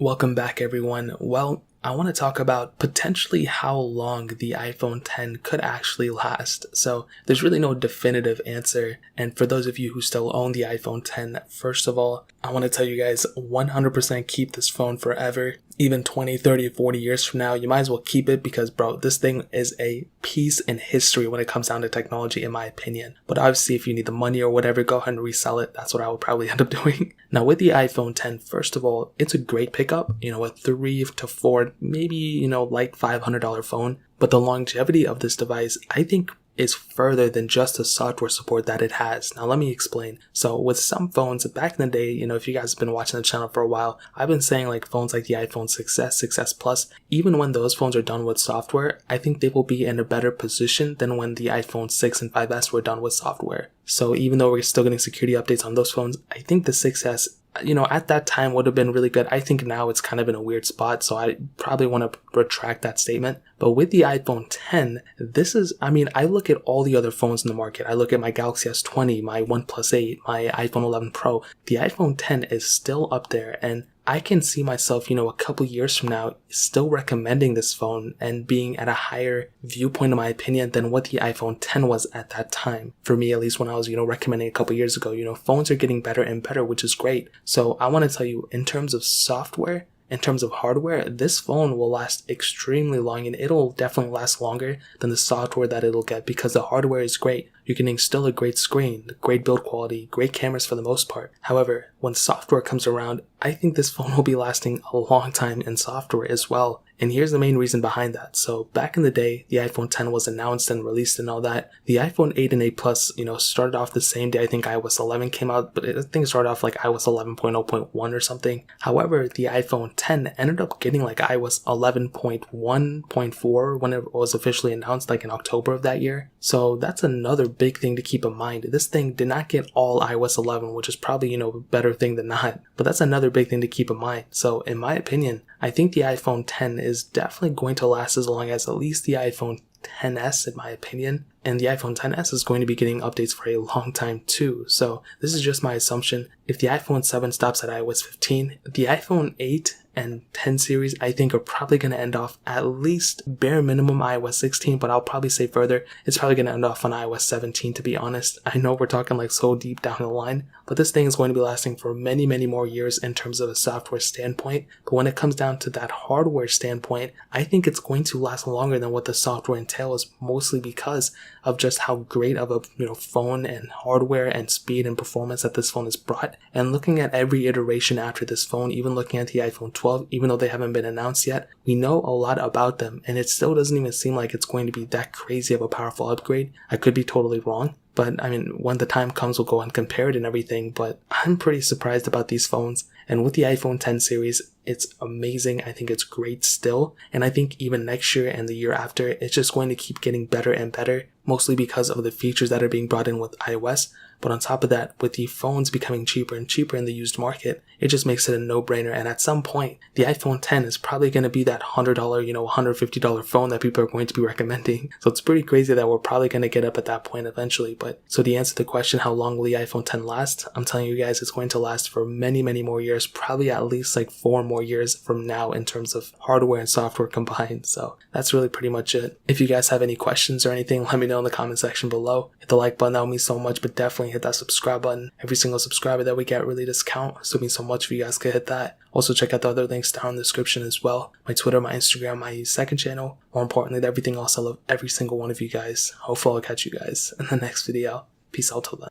Welcome back, everyone. Well, I want to talk about potentially how long the iPhone X could actually last. So there's really no definitive answer. And for those of you who still own the iPhone X, first of all, I want to tell you guys 100% keep this phone forever. Even 20, 30, 40 years from now, you might as well keep it because, bro, this thing is a piece in history when it comes down to technology, in my opinion. But obviously, if you need the money or whatever, go ahead and resell it. That's what I would probably end up doing. Now, with the iPhone X, first of all, it's a great pickup. A 3 to 4, maybe, like $500 phone. But the longevity of this device, I think, is further than just the software support that it has. Now let me explain. So with some phones back in the day, if you guys have been watching the channel for a while, I've been saying like phones like the iPhone 6s, 6s Plus, even when those phones are done with software, I think they will be in a better position than when the iPhone 6 and 5s were done with software. So even though we're still getting security updates on those phones, I think the 6s at that time would have been really good. I think now it's kind of in a weird spot, so I probably want to retract that statement. But with the iPhone X, I look at all the other phones in the market. I look at my Galaxy S20, my OnePlus 8, my iPhone 11 Pro. The iPhone X is still up there, and I can see myself, a couple years from now, still recommending this phone and being at a higher viewpoint, in my opinion, than what the iPhone X was at that time. For me, at least when I was, recommending a couple years ago, phones are getting better and better, which is great. So I want to tell you, in terms of software, in terms of hardware, this phone will last extremely long, and it'll definitely last longer than the software that it'll get because the hardware is great. You're getting still a great screen, great build quality, great cameras for the most part. However, when software comes around, I think this phone will be lasting a long time in software as well. And here's the main reason behind that. So back in the day, the iPhone X was announced and released and all that. The iPhone 8 and 8 Plus, started off the same day I think iOS 11 came out, but I think it started off like iOS 11.0.1 or something. However, the iPhone X ended up getting like iOS 11.1.4 when it was officially announced, like in October of that year. So that's another big thing to keep in mind. This thing did not get all iOS 11, which is probably, a better thing than not. But that's another big thing to keep in mind. So in my opinion, I think the iPhone X is definitely going to last as long as at least the iPhone XS, in my opinion. And the iPhone XS is going to be getting updates for a long time too. So this is just my assumption. If the iPhone 7 stops at iOS 15, the iPhone 8 and 10 series, I think, are probably going to end off at least bare minimum iOS 16, but I'll probably say further, it's probably going to end off on iOS 17, to be honest. I know we're talking like so deep down the line, but this thing is going to be lasting for many, many more years in terms of a software standpoint. But when it comes down to that hardware standpoint, I think it's going to last longer than what the software entails, mostly because of just how great of a phone and hardware and speed and performance that this phone has brought. And looking at every iteration after this phone, even looking at the iPhone 12, even though they haven't been announced yet, we know a lot about them, and it still doesn't even seem like it's going to be that crazy of a powerful upgrade. I could be totally wrong, but when the time comes, we'll go and compare it and everything, but I'm pretty surprised about these phones. And with the iPhone X series, it's amazing. I think it's great still. And I think even next year and the year after, it's just going to keep getting better and better, mostly because of the features that are being brought in with iOS. But on top of that, with the phones becoming cheaper and cheaper in the used market, it just makes it a no-brainer. And at some point, the iPhone X is probably going to be that $100, $150 phone that people are going to be recommending. So it's pretty crazy that we're probably going to get up at that point eventually. But so to answer the question, how long will the iPhone X last? I'm telling you guys, it's going to last for many, many more years, probably at least like 4 more years from now in terms of hardware and software combined. So that's really pretty much it. If you guys have any questions or anything, let me know in the comment section below. Hit the like button, that would mean so much, but definitely hit that subscribe button. Every single subscriber that we get really does count, so it means so much if you guys could hit that. Also check out the other links down in the description as well. My Twitter, my Instagram, my second channel. More importantly than everything else, I love every single one of you guys. Hopefully I'll catch you guys in the next video. Peace out till then.